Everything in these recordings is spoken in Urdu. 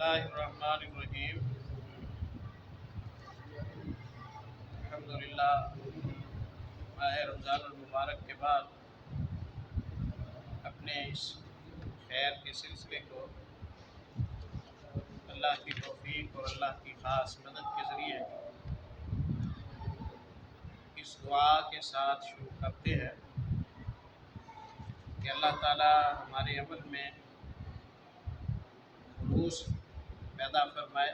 اللہ الرحمن الرحیم۔ الحمدللہ، ماہ رمضان المبارک کے بعد اپنے اس خیر کے سلسلے کو اللہ کی توفیق اور اللہ کی خاص مدد کے ذریعے اس دعا کے ساتھ شروع کرتے ہیں کہ اللہ تعالی ہمارے عمل میں خلوص پیدا فرمائے،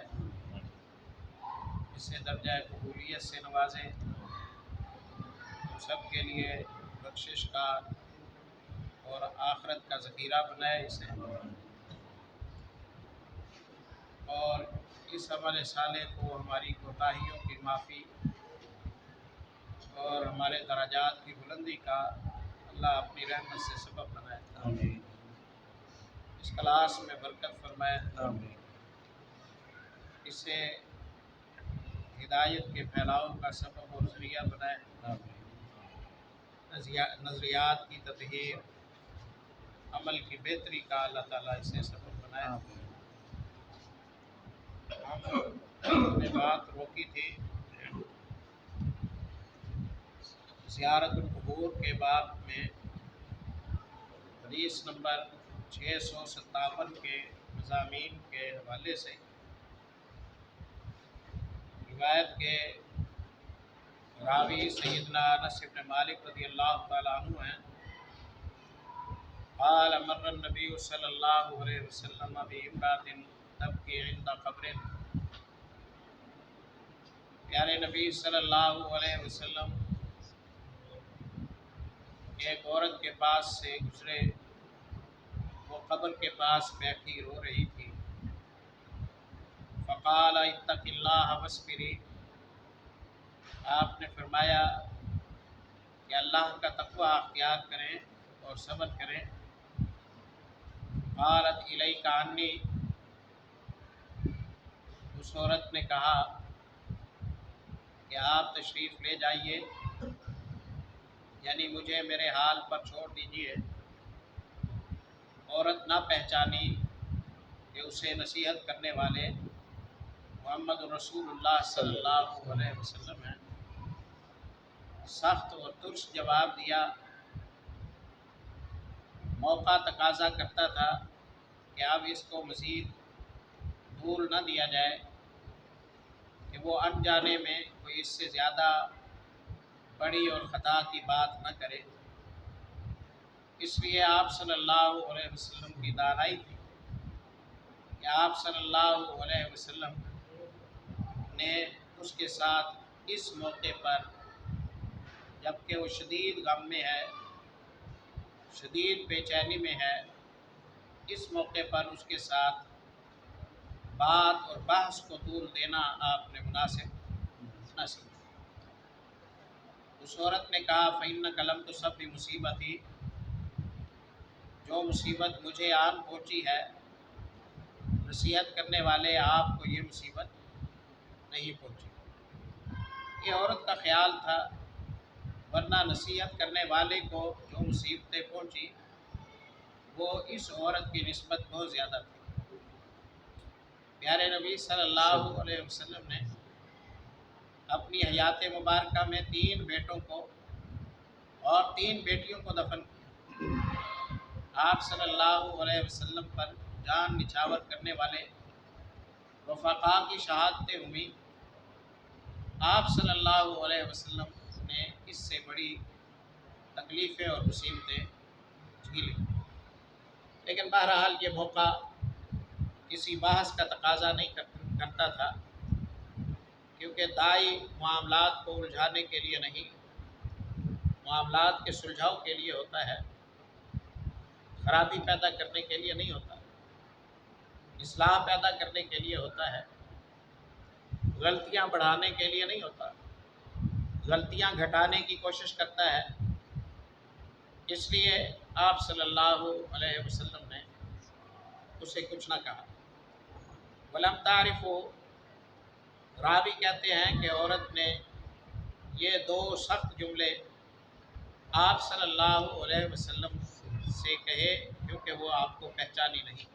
اسے درجہ قبولیت سے نوازے، ہم سب کے لیے بخشش کا اور آخرت کا ذخیرہ بنائے اسے، اور اس عمل صالح کو ہماری کوتاہیوں کی معافی اور ہمارے درجات کی بلندی کا اللہ اپنی رحمت سے سبب بنائے، آمین اس کلاس میں برکت فرمائے، آمین اسے ہدایت کے پھیلاؤ کا سبب اور ذریعہ بنائے، آمین نظریات کی تطہیر، عمل کی بہتری کا اللہ تعالیٰ اسے سبب بنائے۔ آمین ہم نے بات روکی تھی زیارت القبور کے باب میں حدیث نمبر 657 کے مضامین کے حوالے سے، روایت کے راوی سیدنا انس بن مالک رضی اللہ تعالیٰ عنہ ہیں، قال مر النبی صلی اللہ علیہ وسلم بامرأۃ تبکی عند قبر، پیارے نبی صلی اللہ علیہ وسلم ایک عورت کے پاس سے گزرے، وہ قبر کے پاس بیٹھی رو رہی تھی، فقال اتق اللہ واصبری، آپ نے فرمایا کہ اللہ کا تقوی اختیار کریں اور صبر کریں۔ قالت الیک عنی، اس عورت نے کہا کہ آپ تشریف لے جائیے، یعنی مجھے میرے حال پر چھوڑ دیجیے۔ عورت نہ پہچانی کہ اسے نصیحت کرنے والے محمد رسول اللہ صلی اللہ علیہ وسلم ہیں، سخت اور ترس جواب دیا۔ موقع تقاضا کرتا تھا کہ اب اس کو مزید طول نہ دیا جائے کہ وہ انجانے میں کوئی اس سے زیادہ بڑی اور خطا کی بات نہ کرے، اس لیے آپ صلی اللہ علیہ وسلم کی دانائی تھی کہ آپ صلی اللہ علیہ وسلم نے اس کے ساتھ اس موقع پر، جبکہ وہ شدید غم میں ہے، شدید بے چینی میں ہے، اس موقع پر اس کے ساتھ بات اور بحث کو طول دینا آپ نے مناسب نہ سمجھا۔ اس عورت نے کہا فإنک لم تصب بمصیبتی، جو مصیبت مجھے آن پہنچی ہے، نصیحت کرنے والے آپ کو یہ مصیبت نہیں پہنچی۔ یہ عورت کا خیال تھا، ورنہ نصیحت کرنے والے کو جو مصیبتیں پہنچی وہ اس عورت کی نسبت بہت زیادہ تھی۔ پیارے نبی صلی اللہ علیہ وسلم نے اپنی حیات مبارکہ میں 3 بیٹوں کو اور 3 بیٹیوں کو دفن کیا۔ آپ صلی اللہ علیہ وسلم پر جان نچھاور کرنے والے رفقاء کی شہادتیں ہوئیں، آپ صلی اللہ علیہ وسلم نے اس سے بڑی تکلیفیں اور مصیبتیں جھیلیں، لیکن بہرحال یہ موقع کسی بحث کا تقاضا نہیں کرتا تھا، کیونکہ داعی معاملات کو الجھانے کے لیے نہیں، معاملات کے سلجھاؤ کے لیے ہوتا ہے، خرابی پیدا کرنے کے لیے نہیں ہوتا، اصلاح پیدا کرنے کے لیے ہوتا ہے، غلطیاں بڑھانے کے لیے نہیں ہوتا، غلطیاں گھٹانے کی کوشش کرتا ہے۔ اس لیے آپ صلی اللہ علیہ وسلم نے اسے کچھ نہ کہا۔ ولم تعرف، راوی کہتے ہیں کہ عورت نے یہ 2 سخت جملے آپ صلی اللہ علیہ وسلم سے کہے، کیونکہ وہ آپ کو پہچانی نہیں۔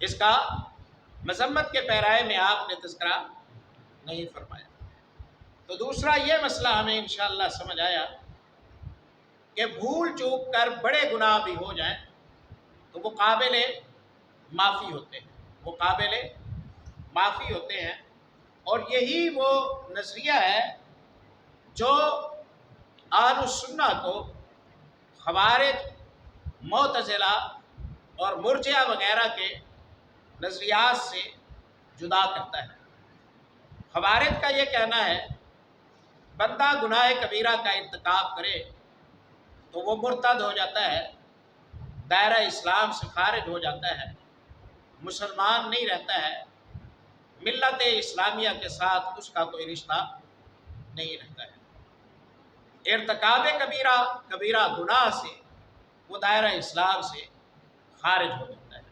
اس کا مذمت کے پیرائے میں آپ نے تذکرہ نہیں فرمایا۔ تو دوسرا یہ مسئلہ ہمیں انشاءاللہ سمجھ آیا کہ بھول چوک کر بڑے گناہ بھی ہو جائیں تو وہ قابل معافی ہوتے ہیں، وہ قابل معافی ہوتے ہیں، اور یہی وہ نظریہ ہے جو اہل السنہ کو خوارج، معتزلہ اور مرجئہ وغیرہ کے نظریات سے جدا کرتا ہے۔ خوارج کا یہ کہنا ہے بندہ گناہ کبیرہ کا ارتکاب کرے تو وہ مرتد ہو جاتا ہے، دائرہ اسلام سے خارج ہو جاتا ہے، مسلمان نہیں رہتا ہے، ملت اسلامیہ کے ساتھ اس کا کوئی رشتہ نہیں رہتا ہے۔ ارتکاب کبیرہ گناہ سے وہ دائرہ اسلام سے خارج ہو جاتا ہے۔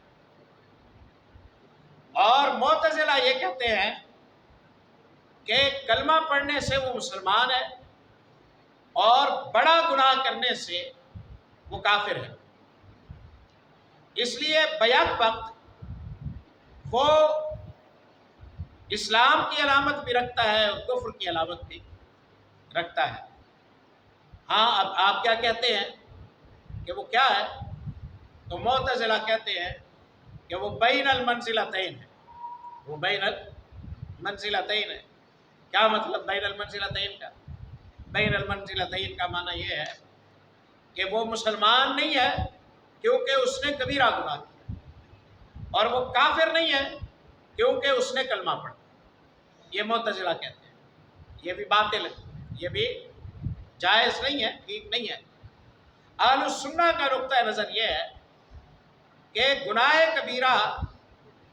اور معتزلہ یہ کہتے ہیں کہ کلمہ پڑھنے سے وہ مسلمان ہے اور بڑا گناہ کرنے سے وہ کافر ہے، اس لیے بیک وقت وہ اسلام کی علامت بھی رکھتا ہے اور کفر کی علامت بھی رکھتا ہے۔ ہاں، اب آپ کیا کہتے ہیں کہ وہ کیا ہے؟ تو معتزلہ کہتے ہیں کہ وہ بین المنزلتین ہے، وہ بین المنزلتین ہے۔ کیا مطلب بین المنزلتین کا؟ بین المنزلتین کا معنی یہ ہے کہ وہ مسلمان نہیں ہے کیونکہ اس نے کبیرہ گناہ کیا، اور وہ کافر نہیں ہے کیونکہ اس نے کلمہ پڑھا۔ یہ معتزلہ کہتے ہیں، یہ بھی باطل ہے، یہ بھی جائز نہیں ہے، ٹھیک نہیں ہے۔ اہل السنہ کا نقطہ نظر یہ ہے کہ گناہ کبیرہ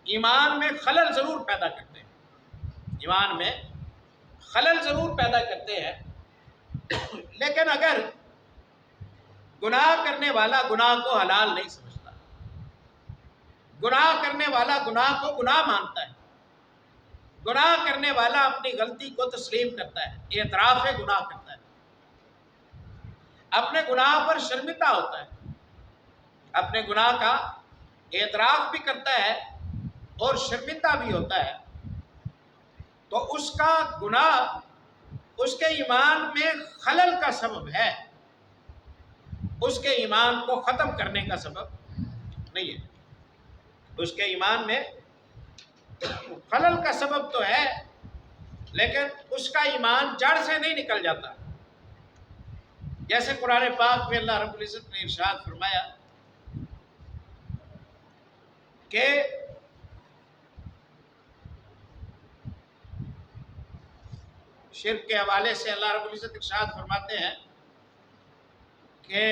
ایمان میں خلل ضرور پیدا کرتے ہیں، ایمان میں خلل ضرور پیدا کرتے ہیں، لیکن اگر گناہ کرنے والا گناہ کو حلال نہیں سمجھتا، گناہ کرنے والا گناہ کو گناہ مانتا ہے، گناہ کرنے والا اپنی غلطی کو تسلیم کرتا ہے، اعتراف گناہ کرتا ہے، اپنے گناہ پر شرمندہ ہوتا ہے، اپنے گناہ کا اعتراف بھی کرتا ہے اور شرمندہ بھی ہوتا ہے، تو اس کا گناہ اس کے ایمان میں خلل کا سبب ہے، اس کے ایمان کو ختم کرنے کا سبب نہیں ہے۔ اس کے ایمان میں خلل کا سبب تو ہے لیکن اس کا ایمان جڑ سے نہیں نکل جاتا۔ جیسے قرآن پاک میں اللہ رب العزت نے ارشاد فرمایا کہ شرک کے حوالے سے اللہ رب العزت ارشاد فرماتے ہیں کہ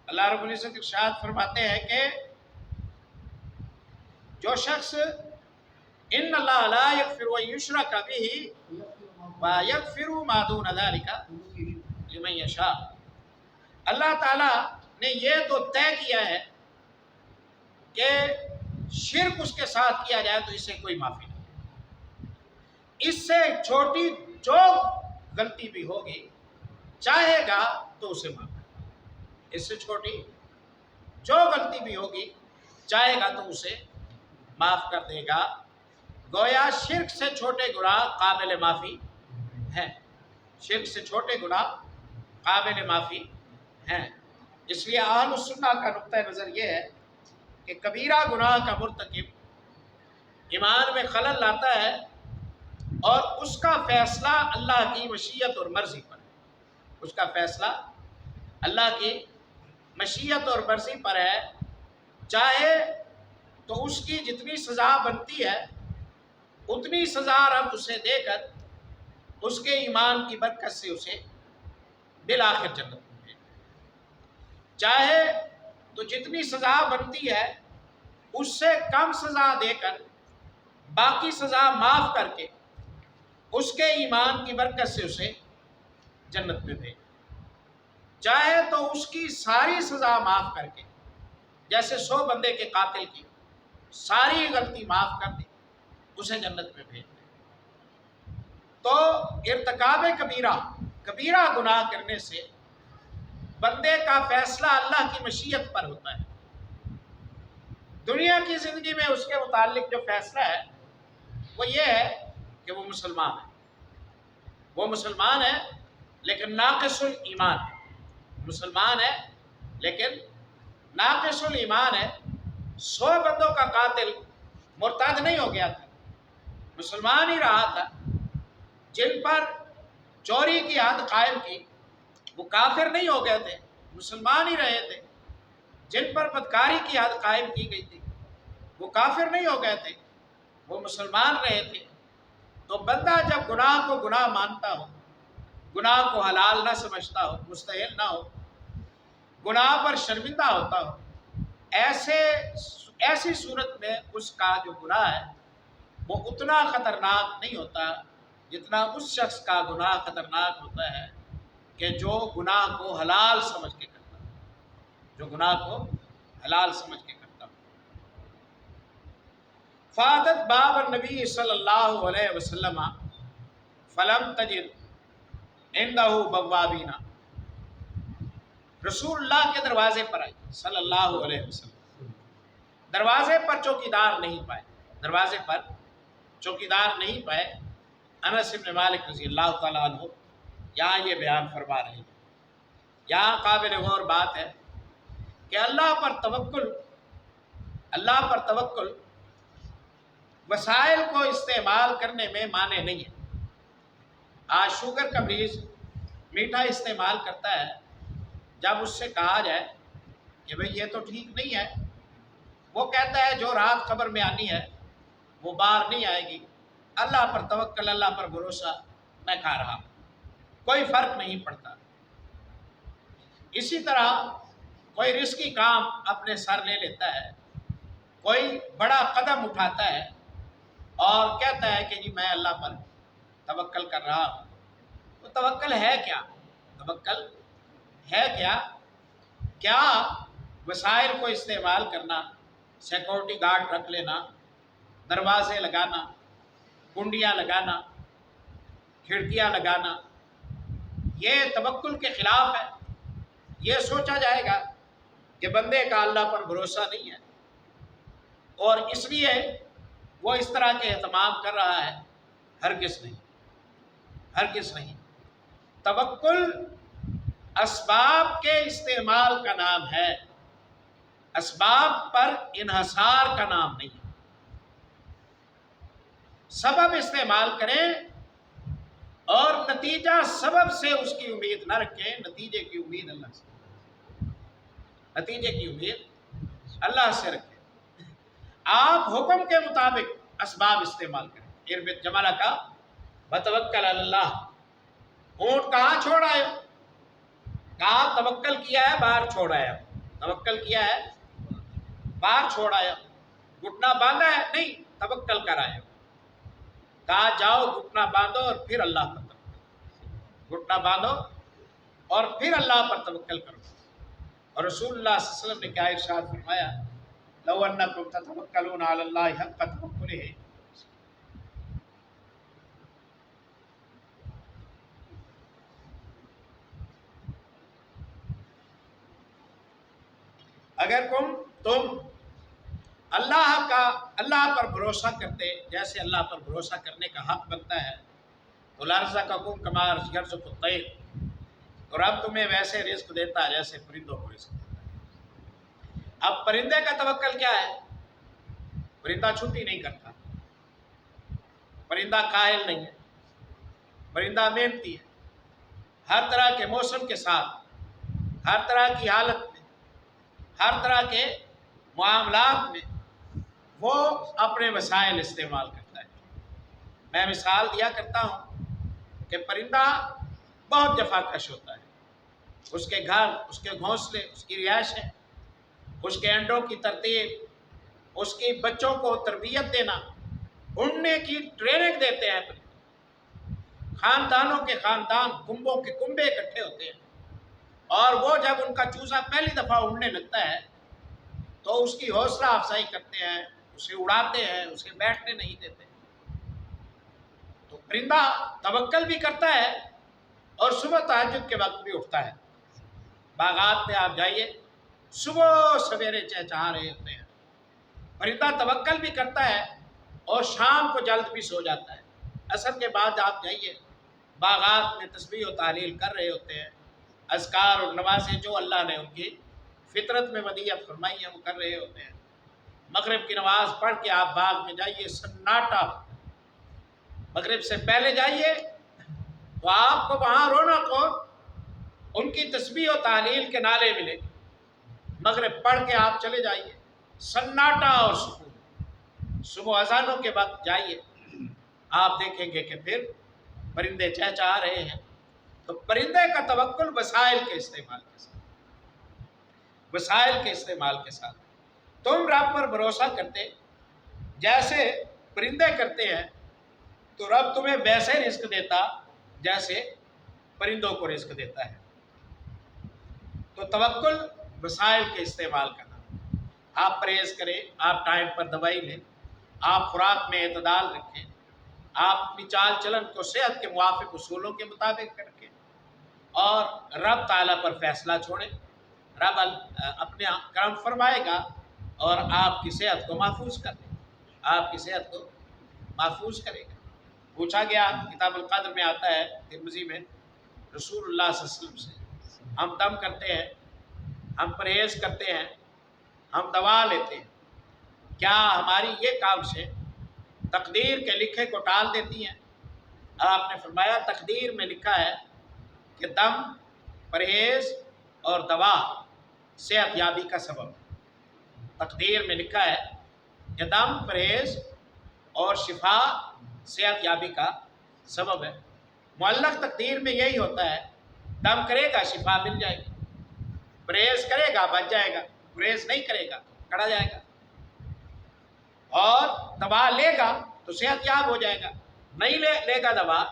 اللہ رب العزت ارشاد فرماتے ہیں کہ جو شخص ان اللہ لا یغفر ان یشرک بہ ویغفر ما دون ذلک لمن یشاء، اللہ تعالیٰ نے یہ تو طے کیا ہے کہ شرک اس کے ساتھ کیا جائے تو اس سے کوئی معافی نہیں، اس سے چھوٹی جو غلطی بھی ہوگی چاہے گا تو اسے معاف کرے گا، اس سے چھوٹی جو غلطی بھی ہوگی چاہے گا تو اسے معاف کر دے گا۔ گویا شرک سے چھوٹے گناہ قابل معافی ہیں، شرک سے چھوٹے گناہ قابل معافی ہیں، اس لیے اہل السنہ کا نقطہ نظر یہ ہے کہ کبیرہ گناہ کا مرتکب ایمان میں خلل لاتا ہے اور اس کا فیصلہ اللہ کی مشیت اور مرضی پر ہے، اس کا فیصلہ اللہ کی مشیت اور مرضی پر ہے، چاہے تو اس کی جتنی سزا بنتی ہے اتنی سزا رب اسے دے کر اس کے ایمان کی برکت سے اسے بالآخر جنت میں بھیجے، چاہے تو جتنی سزا بنتی ہے اس سے کم سزا دے کر باقی سزا معاف کر کے اس کے ایمان کی برکت سے اسے جنت میں بھیجے، چاہے تو اس کی ساری سزا معاف کر کے جیسے 100 بندے کے قاتل کی ساری غلطی معاف کر دے اسے جنت میں بھیج دے۔ تو ارتکاب کبیرہ کبیرہ گناہ کرنے سے بندے کا فیصلہ اللہ کی مشیت پر ہوتا ہے. دنیا کی زندگی میں اس کے متعلق جو فیصلہ ہے وہ یہ ہے کہ وہ مسلمان ہے. وہ مسلمان ہے لیکن ناقص الایمان ہے. مسلمان ہے لیکن ناقص الایمان ہے. 100 بندوں کا قاتل مرتد نہیں ہو گیا تھا، مسلمان ہی رہا تھا. جن پر چوری کی حد قائم کی وہ کافر نہیں ہو گئے تھے، مسلمان ہی رہے تھے. جن پر بدکاری کی حد قائم کی گئی تھی وہ کافر نہیں ہو گئے تھے، وہ مسلمان رہے تھے. تو بندہ جب گناہ کو گناہ مانتا ہو، گناہ کو حلال نہ سمجھتا ہو، مستحل نہ ہو، گناہ پر شرمندہ ہوتا ہو، ایسی صورت میں اس کا جو گناہ ہے وہ اتنا خطرناک نہیں ہوتا جتنا اس شخص کا گناہ خطرناک ہوتا ہے کہ جو گناہ کو حلال سمجھ کے کرتا ہو. جو گناہ کو حلال سمجھ کے کرتا ہو. فاتت باب النبی صلی اللہ علیہ وسلم فلم تجد عنده بوابین. رسول اللہ کے دروازے پر آئی صلی اللہ علیہ وسلم. دروازے پر چوکیدار نہیں پائے، دروازے پر چوکیدار نہیں پائے. انس بن مالک رضی اللہ تعالیٰ عنہ یہاں یہ بیان فرما رہے ہیں. یہاں قابل غور بات ہے کہ اللہ پر توکل وسائل کو استعمال کرنے میں مانع نہیں ہے. آج شوگر کا مریض میٹھا استعمال کرتا ہے، جب اس سے کہا جائے کہ بھئی یہ تو ٹھیک نہیں ہے، وہ کہتا ہے جو رات قبر میں آنی ہے وہ باہر نہیں آئے گی، اللہ پر توکل، اللہ پر بھروسہ، میں کھا رہا ہوں، کوئی فرق نہیں پڑتا. اسی طرح کوئی رزقی کام اپنے سر لے لیتا ہے، کوئی بڑا قدم اٹھاتا ہے اور کہتا ہے کہ جی میں اللہ پر توکل کر رہا ہوں. تو توکل ہے کیا؟ توکل ہے کیا؟ کیا وسائل کو استعمال کرنا، سیکورٹی گارڈ رکھ لینا، دروازے لگانا، کنڈیاں لگانا، کھڑکیاں لگانا، یہ توکل کے خلاف ہے؟ یہ سوچا جائے گا کہ بندے کا اللہ پر بھروسہ نہیں ہے اور اس لیے وہ اس طرح کے اہتمام کر رہا ہے. ہرگز نہیں، ہرگز نہیں. توکل اسباب کے استعمال کا نام ہے، اسباب پر انحصار کا نام نہیں ہے. سبب استعمال کریں اور نتیجہ سبب سے اس کی امید نہ رکھیں، نتیجے کی امید اللہ سے، نتیجے کی امید اللہ سے رکھیں. آپ حکم کے مطابق اسباب استعمال کریں. اربط جمالہ کا بتوکل اللہ. اونٹ کہاں چھوڑ آئے؟ کہاں توکل کیا ہے؟ باہر چھوڑ آیا. توکل کیا ہے؟ باہر چھوڑ آیا. گھٹنا باندھا ہے؟ نہیں، توکل کر آئے. کہا جاؤ گھٹنا باندھو اور پھر اللہ پر توکل، گھٹنا باندھو اور پھر اللہ پر توکل کرو. اور رسول اللہ صلی اللہ علیہ وسلم نے کیا ارشاد فرمایا؟ لو انکم تتوکلون علی اللہ حق توکلہ. اگر تم اللہ پر بھروسہ کرتے جیسے اللہ پر بھروسہ کرنے کا حق بنتا ہے تو لرزقکم کما یرزق الطیر، تو رب تمہیں ویسے رزق دیتا ہے جیسے پرندوں کو رزق دیتا ہے. اب پرندے کا توکل کیا ہے؟ پرندہ چھٹی نہیں کرتا، پرندہ کاہل نہیں ہے، پرندہ محنتی ہے. ہر طرح کے موسم کے ساتھ، ہر طرح کی حالت میں، ہر طرح کے معاملات میں وہ اپنے وسائل استعمال کرتا ہے. میں مثال دیا کرتا ہوں کہ پرندہ بہت جفا کش ہوتا ہے. اس کے گھر، اس کے گھونسلے، اس کی رہائشیں، اس کے انڈوں کی ترتیب، اس کی بچوں کو تربیت دینا، اڑنے کی ٹریننگ دیتے ہیں. خاندانوں کے خاندان، کنبوں کے کنبے اکٹھے ہوتے ہیں اور وہ جب ان کا چوزا پہلی دفعہ اڑنے لگتا ہے تو اس کی حوصلہ افزائی کرتے ہیں، اسے اڑاتے ہیں، اسے بیٹھنے نہیں دیتے. تو پرندہ توکل بھی کرتا ہے اور صبح تہجد کے وقت بھی اٹھتا ہے. باغات میں آپ جائیے صبح سویرے چہچہا رہے ہوتے ہیں. پرندہ توکل بھی کرتا ہے اور شام کو جلد بھی سو جاتا ہے. عصر کے بعد آپ جائیے باغات میں تسبیح و تحلیل کر رہے ہوتے ہیں. اذکار اور نمازیں جو اللہ نے ان کی فطرت میں ودیعت فرمائی ہے وہ کر رہے ہوتے ہیں. مغرب کی نماز پڑھ کے آپ باغ میں جائیے سناٹا. مغرب سے پہلے جائیے تو آپ کو وہاں رونق ہو, ان کی تسبیح و تحلیل کے نعرے ملے. مغرب پڑھ کے آپ چلے جائیے سناٹا اور سکون. صبح اذانوں کے وقت جائیے آپ دیکھیں گے کہ پھر پرندے چہچہا رہے ہیں. تو پرندے کا توکل وسائل کے استعمال کے ساتھ, وسائل کے استعمال کے ساتھ. تم رب پر بھروسہ کرتے جیسے پرندے کرتے ہیں تو رب تمہیں ویسے رزق دیتا جیسے پرندوں کو رزق دیتا ہے. تو توکل وسائل کے استعمال کرنا. آپ پرہیز کریں, آپ ٹائم پر دوائی لیں, آپ خوراک میں اعتدال رکھیں, آپ اپنی چال چلن کو صحت کے موافق اصولوں کے مطابق رکھیں اور رب تعالیٰ پر فیصلہ چھوڑیں. رب اپنے کرم فرمائے گا اور آپ کی صحت کو محفوظ کر دے گا, آپ کی صحت کو محفوظ کرے گا. پوچھا گیا کتاب القدر میں آتا ہے ترمذی میں رسول اللہ صلی اللہ علیہ وسلم سے, ہم دم کرتے ہیں, ہم پرہیز کرتے ہیں, ہم دوا لیتے ہیں, کیا ہماری یہ کاوشیں تقدیر کے لکھے کو ٹال دیتی ہیں؟ آپ نے فرمایا تقدیر میں لکھا ہے کہ دم, پرہیز اور دوا صحت یابی کا سبب ہے. تقدیر میں لکھا ہے کہ دم, پرہیز اور شفا صحت یابی کا سبب ہے. معلق تقدیر میں یہی ہوتا ہے, دم کرے گا شفا مل جائے گی, پرہیز کرے گا بچ جائے گا, پرہیز نہیں کرے گا کڑا جائے گا, اور دوا لے گا تو صحت یاب ہو جائے گا, نہیں لے گا دوا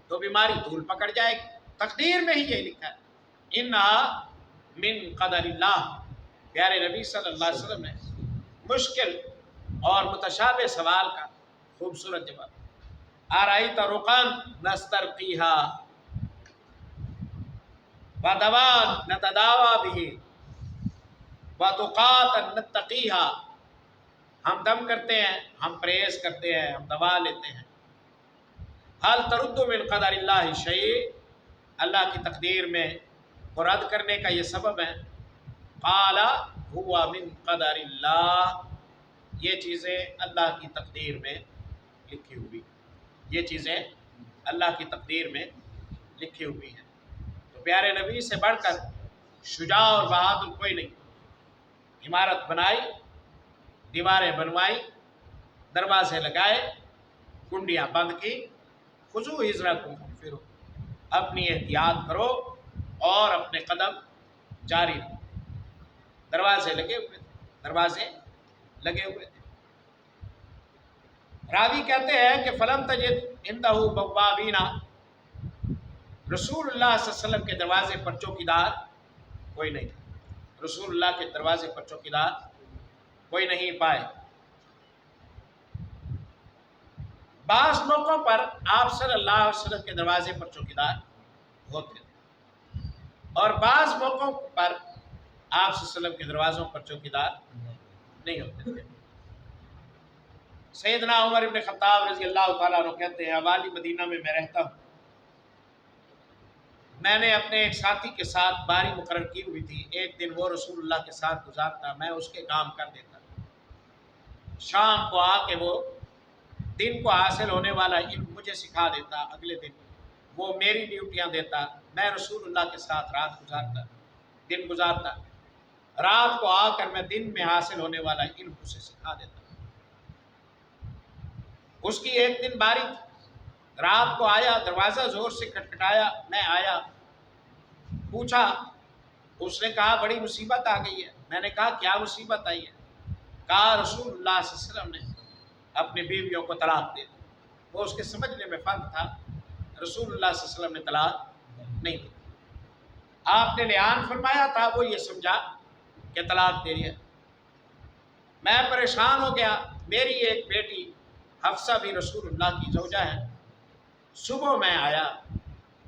تو بیماری دھول پکڑ جائے گی. تقدیر میں ہی یہی لکھا ہے. انہا من قدر اللہ. پیارے نبی صلی اللہ علیہ وسلم نے مشکل اور متشابہ سوال کا خوبصورت جواب. آرائیت رقان نسترقیہا ودوان نتداوا بھی ودقاتا نتقیہا. ہم دم کرتے ہیں, ہم پرہیز کرتے ہیں, ہم دوا لیتے ہیں. حل ترد من قدر اللہ شیء. اللہ کی تقدیر میں کو رد کرنے کا یہ سبب ہے. قال ہوا من قدر اللہ. یہ چیزیں اللہ کی تقدیر میں لکھی ہوئی, یہ چیزیں اللہ کی تقدیر میں لکھی ہوئی ہیں. تو پیارے نبی سے بڑھ کر شجاع اور بہادر کوئی نہیں. عمارت بنائی, دیواریں بنوائی, دروازے لگائے, کنڈیاں بند کی. خذو حذرکم پھر اپنی احتیاط کرو اور اپنے قدم جاری رکھو. دروازے لگے ہوئے تھے, دروازے لگے ہوئے تھے. راوی کہتے ہیں کہ فلم تجد عندہ بوابینا. رسول اللہ صلی اللہ علیہ وسلم کے دروازے پر چوکیدار کوئی نہیں تھا. رسول اللہ کے دروازے پر چوکیدار کوئی نہیں پائے. بعض موقعوں پر آپ صلی اللہ علیہ وسلم کے دروازے پر چوکیدار ہوتے تھے اور بعض موقعوں پر آپ صلی اللہ علیہ وسلم کے دروازوں پر چوکیدار نہیں ہوتے تھے. سیدنا عمر ابن خطاب رضی اللہ تعالیٰ عنہ کہتے ہیں حوالی مدینہ میں رہتا ہوں. میں نے اپنے ایک ساتھی کے ساتھ باری مقرر کی ہوئی تھی. ایک دن وہ رسول اللہ کے ساتھ گزارتا, میں اس کے کام کر دیتا. شام کو آ کے وہ دن کو حاصل ہونے والا علم مجھے سکھا دیتا. اگلے دن وہ میری ڈیوٹیاں دیتا. میں رسول اللہ کے ساتھ رات گزارتا, دن گزارتا. رات کو آ کر میں دن میں حاصل ہونے والا علم اسے سکھا دیتا. اس کی ایک دن باری تھی. رات کو آیا, دروازہ زور سے کھٹکھٹایا. میں آیا, پوچھا. اس نے کہا بڑی مصیبت آ گئی ہے. میں نے کہا کیا مصیبت آئی ہے؟ کہا رسول اللہ صلی اللہ علیہ وسلم نے اپنی بیویوں کو طلاق دے دی. وہ اس کے سمجھنے میں فرق تھا. رسول اللہ صلی اللہ علیہ وسلم نے طلاق نہیں دی. آپ نے لعان فرمایا تھا, وہ یہ سمجھا کہ طلاق دے رہی ہے. میں پریشان ہو گیا. میری ایک بیٹی حفصہ بھی رسول اللہ کی زوجہ ہے. صبح میں آیا,